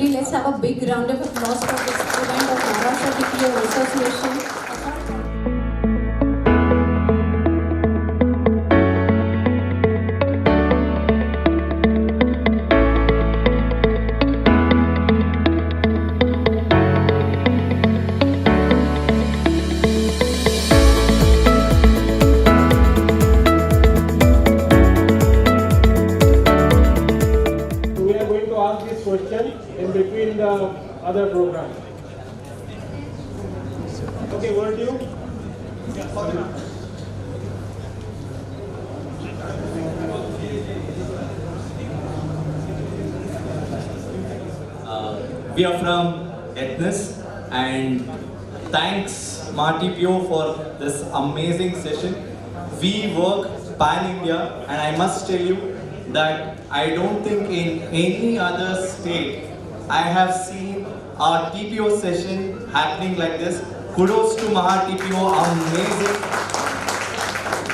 everybody. Let's have a big round of applause for this event of Maharashtra TPO Association. In between the other program. Okay, word you? We are from Ethnus, and thanks MaTPO for this amazing session. We work pan-India, and I must tell you that I don't think in any other state I have seen a TPO session happening like this. Kudos to Maha TPO, amazing.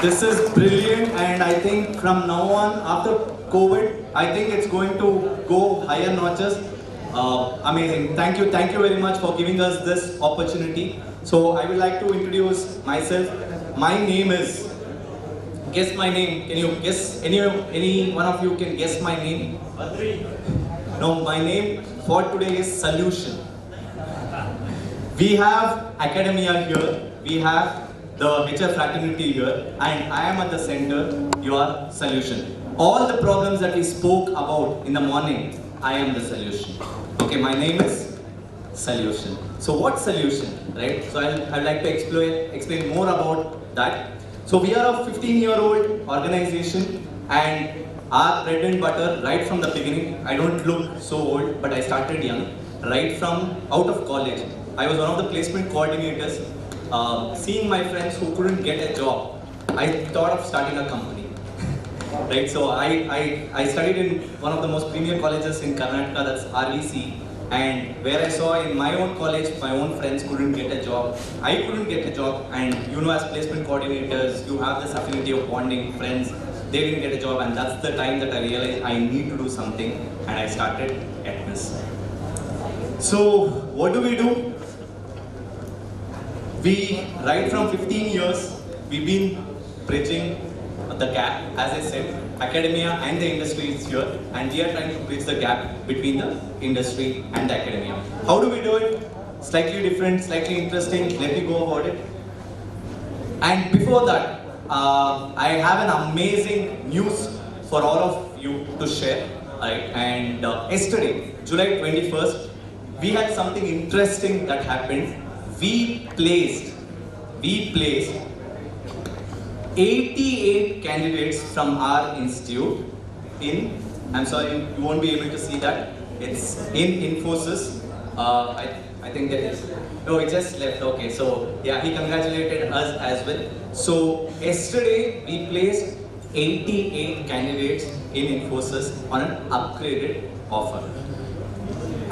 This is brilliant, and I think from now on, after COVID, I think it's going to go higher notches. Amazing. Thank you very much for giving us this opportunity. So I would like to introduce myself. My name is, guess my name. Can you guess? Any one of you can guess my name? No, my name for today is Solution. We have academia here, we have the HR fraternity here, and I am at the center, your solution. All the problems that we spoke about in the morning, I am the solution. Okay, my name is Solution. So what solution, right? So I'd like to explain more about that. So we are a 15-year-old organization, and our bread and butter right from the beginning. I don't look so old, but I started young, right from out of college. I was one of the placement coordinators. Seeing my friends who couldn't get a job, I thought of starting a company. Right, so I studied in one of the most premier colleges in Karnataka, that's RVC, and where I saw in my own college, my own friends couldn't get a job. I couldn't get a job, and you know, as placement coordinators, you have this affinity of bonding friends. They didn't get a job, and that's the time that I realized I need to do something, and I started Ethnus. So what do? We, right from 15 years, we've been bridging the gap. As I said, academia and the industry is here, and we are trying to bridge the gap between the industry and the academia. How do we do it? Slightly different, slightly interesting. Let me go about it. And before that, I have an amazing news for all of you to share. Right? And yesterday, July 21st, we had something interesting that happened. We placed 88 candidates from our institute in, I'm sorry, you won't be able to see that. It's in Infosys. I think that is, no, it just left. Okay, so yeah, he congratulated us as well. So yesterday we placed 88 candidates in Infosys on an upgraded offer.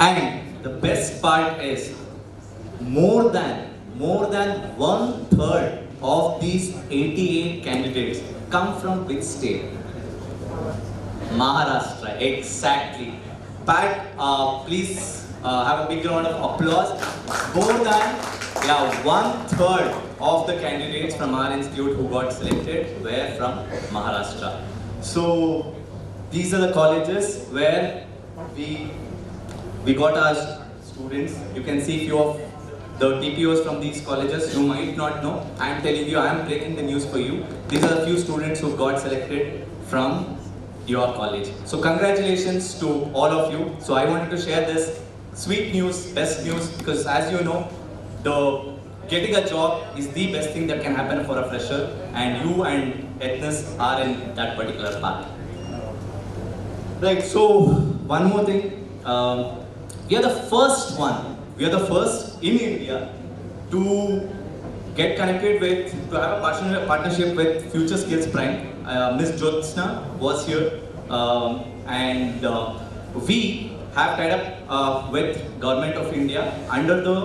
And the best part is more than 1/3 of these 88 candidates come from which state? Maharashtra, exactly. Pat, please have a big round of applause. More than 1/3 of the candidates from our institute who got selected were from Maharashtra. So these are the colleges where we got our students. You can see few of the TPOs from these colleges. You might not know. I am telling you, I am breaking the news for you. These are a few students who got selected from your college. So congratulations to all of you. So I wanted to share this sweet news, best news, because as you know, getting a job is the best thing that can happen for a fresher, and you and Ethnus are in that particular path. Right, so one more thing. We are the first one. We are the first in India to get connected with, to have a partnership with Future Skills Prime. Miss Jyotsna was here, and we have tied up with Government of India under the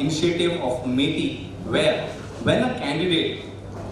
initiative of MaTPO, where when a candidate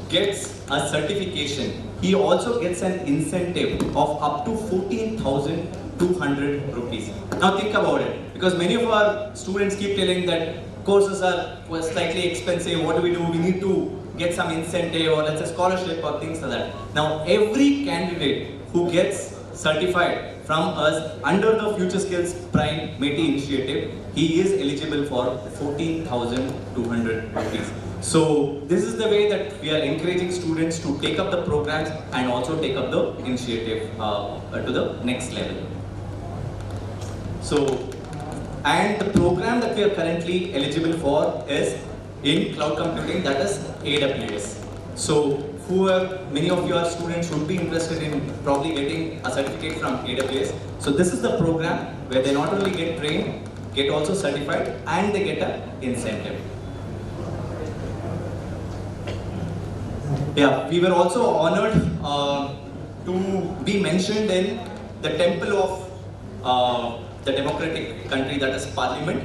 gets a certification, he also gets an incentive of up to 14,000 200 rupees. Now think about it, because many of our students keep telling that courses are slightly expensive, what do? We need to get some incentive or let's say scholarship or things like that. Now every candidate who gets certified from us under the Future Skills Prime METI initiative, he is eligible for 14,200 rupees. So this is the way that we are encouraging students to take up the programs and also take up the initiative to the next level. So, and the program that we are currently eligible for is in cloud computing, that is AWS. So many of your students would be interested in probably getting a certificate from AWS. So this is the program where they not only get trained, get also certified, and they get an incentive. Yeah, we were also honored to be mentioned in the temple of the democratic country, that is Parliament,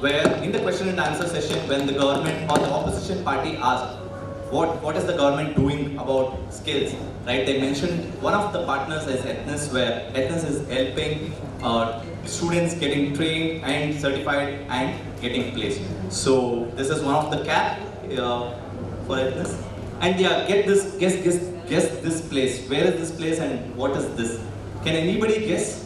where in the question and answer session, when the government or the opposition party asked, what is the government doing about skills, right? They mentioned one of the partners is Ethnus, where Ethnus is helping students getting trained and certified and getting placed. So this is one of the cap for Ethnus. And yeah, guess this place. Where is this place and what is this? Can anybody guess?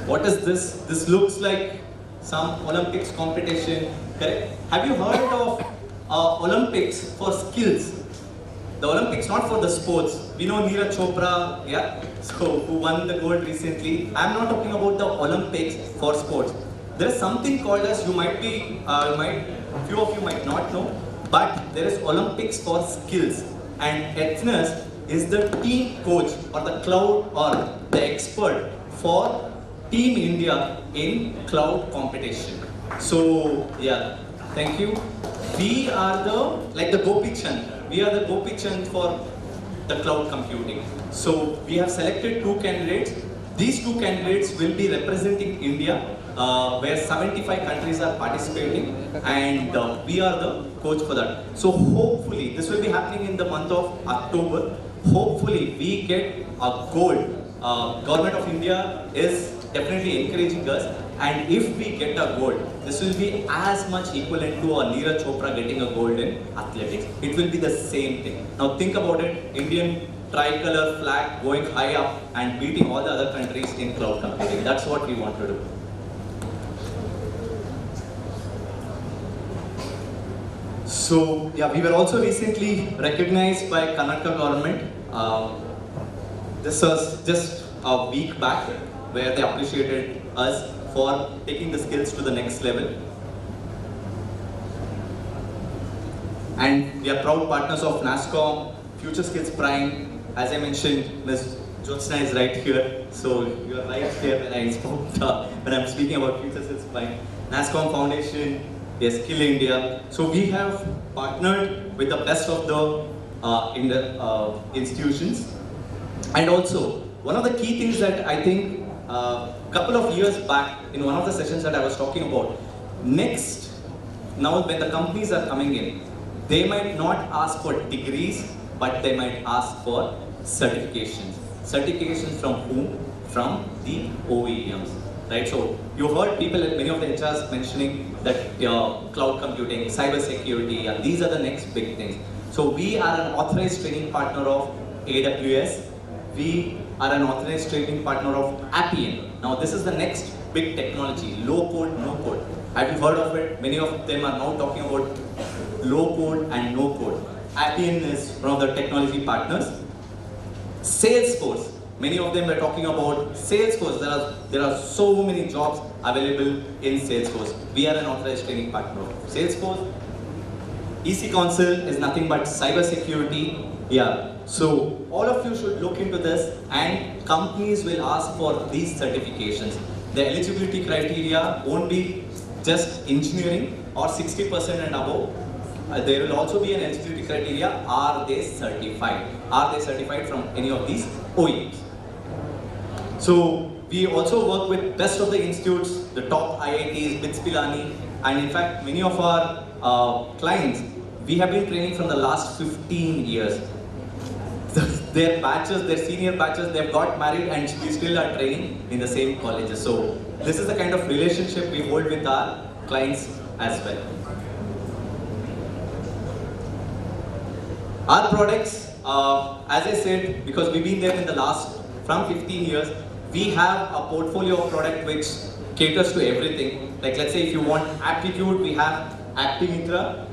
What is this? This looks like some Olympics competition, correct? Have you heard of Olympics for skills? The Olympics, not for the sports. We know Neeraj Chopra, yeah, so who won the gold recently. I'm not talking about the Olympics for sports. There is something called as, few of you might not know, but there is Olympics for skills, and Ethnus is the team coach or the cloud or the expert for Team India in cloud competition. So yeah, thank you. We are the Gopi Chand. We are the Gopi Chand for the cloud computing. So we have selected 2 candidates. These 2 candidates will be representing India, where 75 countries are participating, and we are the coach for that. So hopefully, this will be happening in the month of October. Hopefully, we get a gold. Government of India is definitely encouraging us, and if we get a gold, this will be as much equivalent to a Neeraj Chopra getting a gold in athletics. It will be the same thing. Now think about it, Indian tricolor flag going high up and beating all the other countries in cloud computing. That's what we want to do. So yeah, we were also recently recognized by Karnataka government. This was just a week back, where they appreciated us for taking the skills to the next level. And we are proud partners of NASSCOM, Future Skills Prime. As I mentioned, Ms. Jyotsna is right here. So you are right here when I spoke, when I'm speaking about Future Skills Prime. NASSCOM Foundation, yes, Skill India. So we have partnered with the best of the institutions. And also, one of the key things that I think couple of years back in one of the sessions that I was talking about, now when the companies are coming in, they might not ask for degrees, but they might ask for certifications. Certifications from whom? From the OEMs, right? So you heard people, many of the HRs mentioning that cloud computing, cyber security, and these are the next big things. So we are an authorized training partner of AWS. We are an authorized training partner of Appian. Now this is the next big technology, low code, no code. Have you heard of it? Many of them are now talking about low code and no code. Appian is one of the technology partners. Salesforce, many of them are talking about Salesforce. There are so many jobs available in Salesforce. We are an authorized training partner of Salesforce. EC Council is nothing but cyber security. Yeah, so all of you should look into this, and companies will ask for these certifications. The eligibility criteria won't be just engineering or 60% and above. There will also be an eligibility criteria. Are they certified? Are they certified from any of these OEMs? So we also work with best of the institutes, the top IITs, BITS Pilani, and in fact many of our clients, we have been training from the last 15 years. their batches, their senior batches, they've got married and we still are training in the same colleges. So this is the kind of relationship we hold with our clients as well. Our products, as I said, because we've been there in the last, from 15 years, we have a portfolio of product which caters to everything. Like let's say if you want aptitude, we have Aptimitra.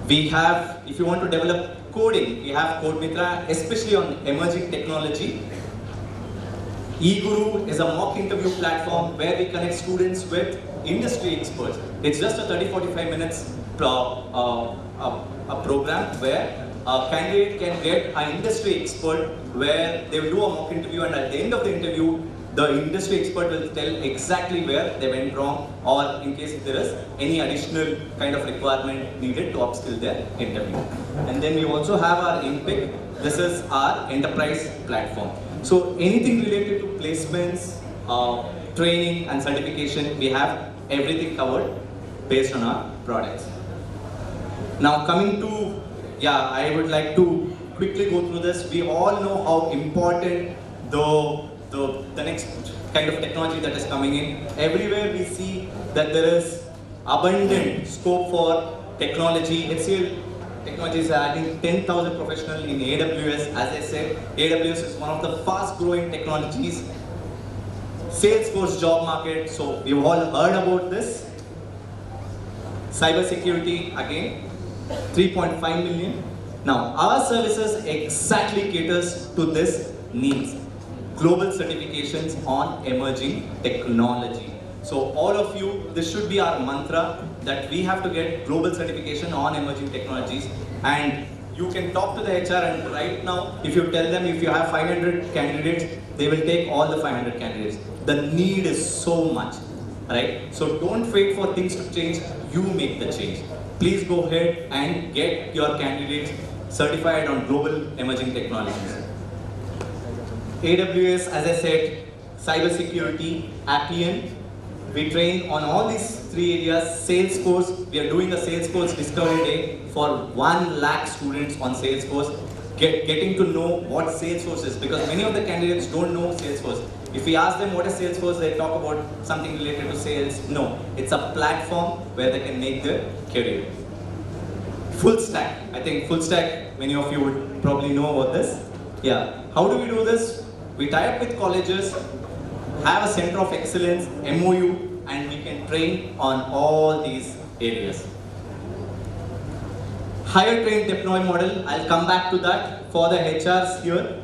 We have, if you want to develop coding, we have CodeMitra, especially on emerging technology. eGuru is a mock interview platform where we connect students with industry experts. It's just a 30-45 minutes a program where a candidate can get an industry expert where they will do a mock interview, and at the end of the interview, the industry expert will tell exactly where they went wrong, or in case if there is any additional kind of requirement needed to upskill their interview. And then we also have our InPick. This is our enterprise platform. So anything related to placements, training and certification, we have everything covered based on our products. Now coming to, I would like to quickly go through this. We all know how important the next kind of technology that is coming in. Everywhere we see that there is abundant scope for technology. HCL Technologies are adding 10,000 professionals in AWS. As I said, AWS is one of the fast growing technologies. Salesforce job market, so we've all heard about this. Cybersecurity, again, 3.5 million. Now, our services exactly caters to this needs. Global certifications on emerging technology. So all of you, this should be our mantra, that we have to get global certification on emerging technologies. And you can talk to the HR, and right now, if you tell them if you have 500 candidates, they will take all the 500 candidates. The need is so much, right? So don't wait for things to change, you make the change. Please go ahead and get your candidates certified on global emerging technologies. AWS, as I said, cybersecurity, Appian. We train on all these three areas. Salesforce, we are doing a Salesforce Discovery Day for 1 lakh students on Salesforce, getting to know what Salesforce is, because many of the candidates don't know Salesforce. If we ask them what is Salesforce, they talk about something related to sales. No, it's a platform where they can make their career. Full stack, I think full stack, many of you would probably know about this. Yeah, how do we do this? We tie up with colleges, have a center of excellence, MOU, and we can train on all these areas. Hire, train, deploy model, I'll come back to that. For the HRs here,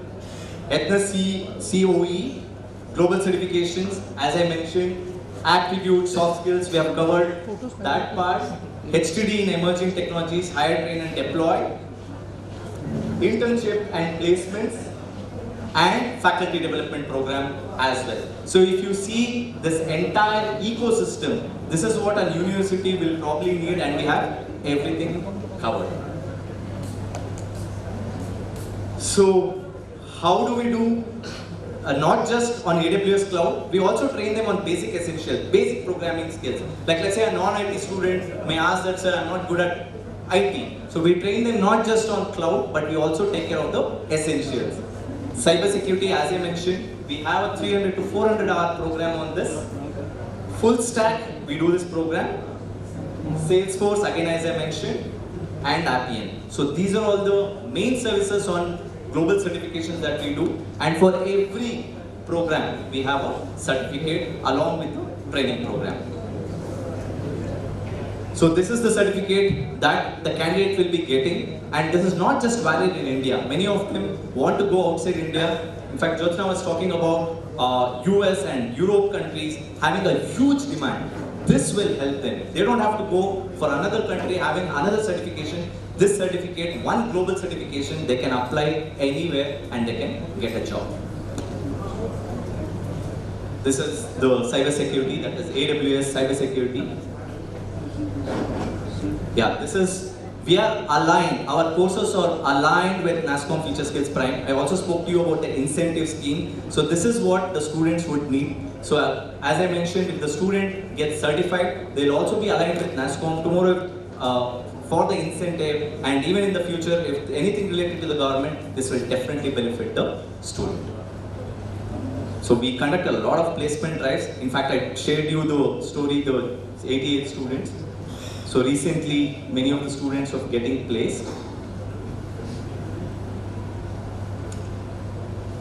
Ethnus COE, global certifications, as I mentioned, aptitude, soft skills, we have covered that part. HTD in emerging technologies, hire, train and deploy. Internship and placements, and faculty development program as well. So if you see this entire ecosystem, this is what a university will probably need, and we have everything covered. So how do we do? Not just on AWS cloud, we also train them on basic essentials, basic programming skills. Like let's say a non-IT student may ask that, sir, I'm not good at IT. So we train them not just on cloud, but we also take care of the essentials. Cybersecurity, as I mentioned, we have a 300 to 400 hour program on this. Full stack, we do this program. Salesforce, again as I mentioned, and Appian. So these are all the main services on global certifications that we do. And for every program, we have a certificate along with the training program. So this is the certificate that the candidate will be getting, and this is not just valid in India. Many of them want to go outside India. In fact, Jyotsna was talking about US and Europe countries having a huge demand. This will help them. They don't have to go for another country having another certification. This certificate, one global certification, they can apply anywhere and they can get a job. This is the cybersecurity, that is AWS cybersecurity. Yeah, this is, we are aligned, our courses are aligned with NASSCOM Future Skills Prime. I also spoke to you about the incentive scheme. So this is what the students would need. So as I mentioned, if the student gets certified, they'll also be aligned with NASSCOM. Tomorrow, for the incentive, and even in the future, if anything related to the government, this will definitely benefit the student. So we conduct a lot of placement drives. In fact, I shared you the story, the 88 students. So recently, many of the students are getting placed.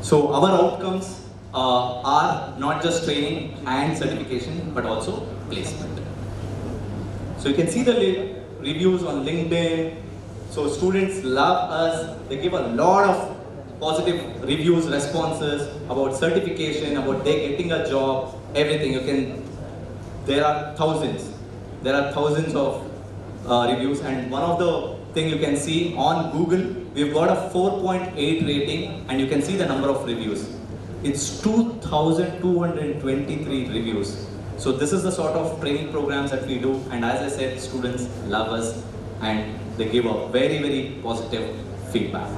So our outcomes are not just training and certification, but also placement. So you can see the reviews on LinkedIn. So students love us. They give a lot of positive reviews, responses about certification, about they getting a job, everything. There are thousands. There are thousands of reviews, and one of the thing you can see on Google, we've got a 4.8 rating, and you can see the number of reviews. It's 2,223 reviews. So this is the sort of training programs that we do, and as I said, students love us and they give a very, very positive feedback.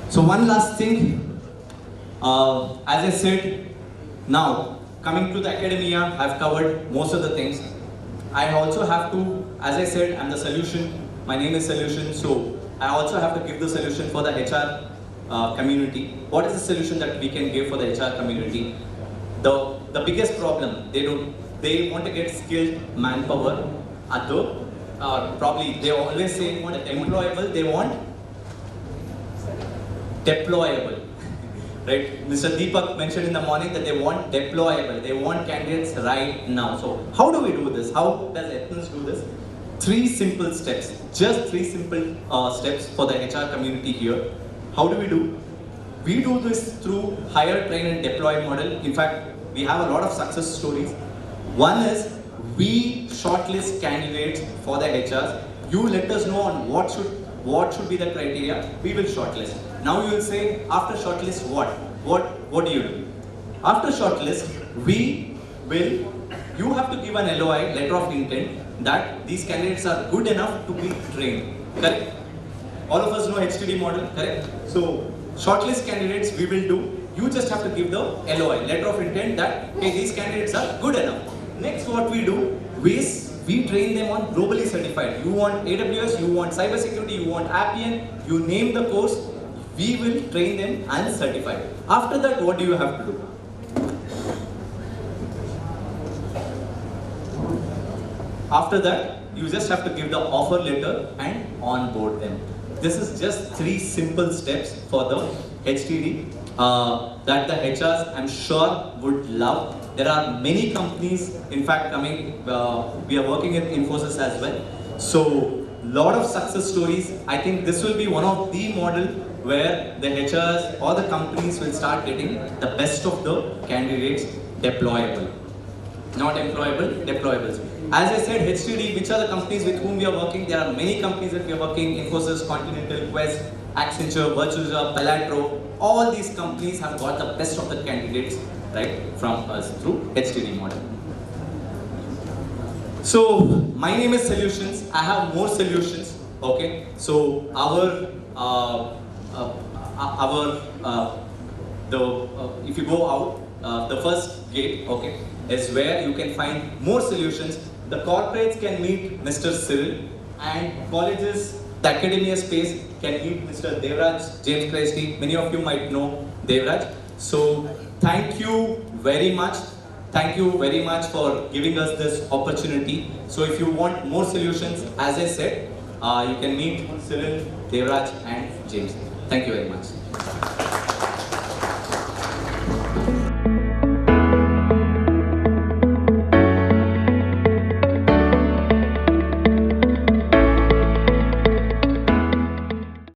So one last thing, as I said, now coming to the academia, I've covered most of the things. I also have to, as I said, I'm the solution. My name is Solution, so I also have to give the solution for the HR community. What is the solution that we can give for the HR community? The biggest problem, they want to get skilled manpower. Probably they always say want employable, they want deployable. Right? Mr. Deepak mentioned in the morning that they want deployable, they want candidates right now. So how do we do this? How does Ethnus do this? 3 simple steps, just 3 simple steps for the HR community here. How do? We do this through hire, train and deploy model. In fact, we have a lot of success stories. One is we shortlist candidates for the HRs. You let us know on what should be the criteria. We will shortlist. Now you will say, after shortlist, what do you do? After shortlist, you have to give an LOI, letter of intent, that these candidates are good enough to be trained. Correct? All of us know HTD model, correct? So shortlist candidates we will do. You just have to give the LOI, letter of intent, that hey, these candidates are good enough. Next, what we do is we train them on globally certified. You want AWS, you want cybersecurity, you want Appian, you name the course, we will train them and certify. After that, what do you have to do? After that, you just have to give the offer letter and onboard them. This is just 3 simple steps for the HTD that the HRs, I'm sure, would love. There are many companies, in fact, coming. We are working with Infosys as well. So, lot of success stories. I think this will be one of the model where the HRs or the companies will start getting the best of the candidates deployable. Not employable, deployable. As I said, HTD, which are the companies with whom we are working? There are many companies that we are working, Infosys, Continental, Quest, Accenture, Virtusa, Pelatro. All these companies have got the best of the candidates, right, from us through HTD model. So, my name is Solutions. I have more solutions, okay? So, if you go out, the first gate, okay, is where you can find more solutions. The corporates can meet Mr. Cyril, and colleges, the academia space can meet Mr. Devraj, James Christie. Many of you might know Devraj. So thank you very much. Thank you very much for giving us this opportunity. So if you want more solutions, as I said, you can meet Cyril, Devraj and James. Thank you very much.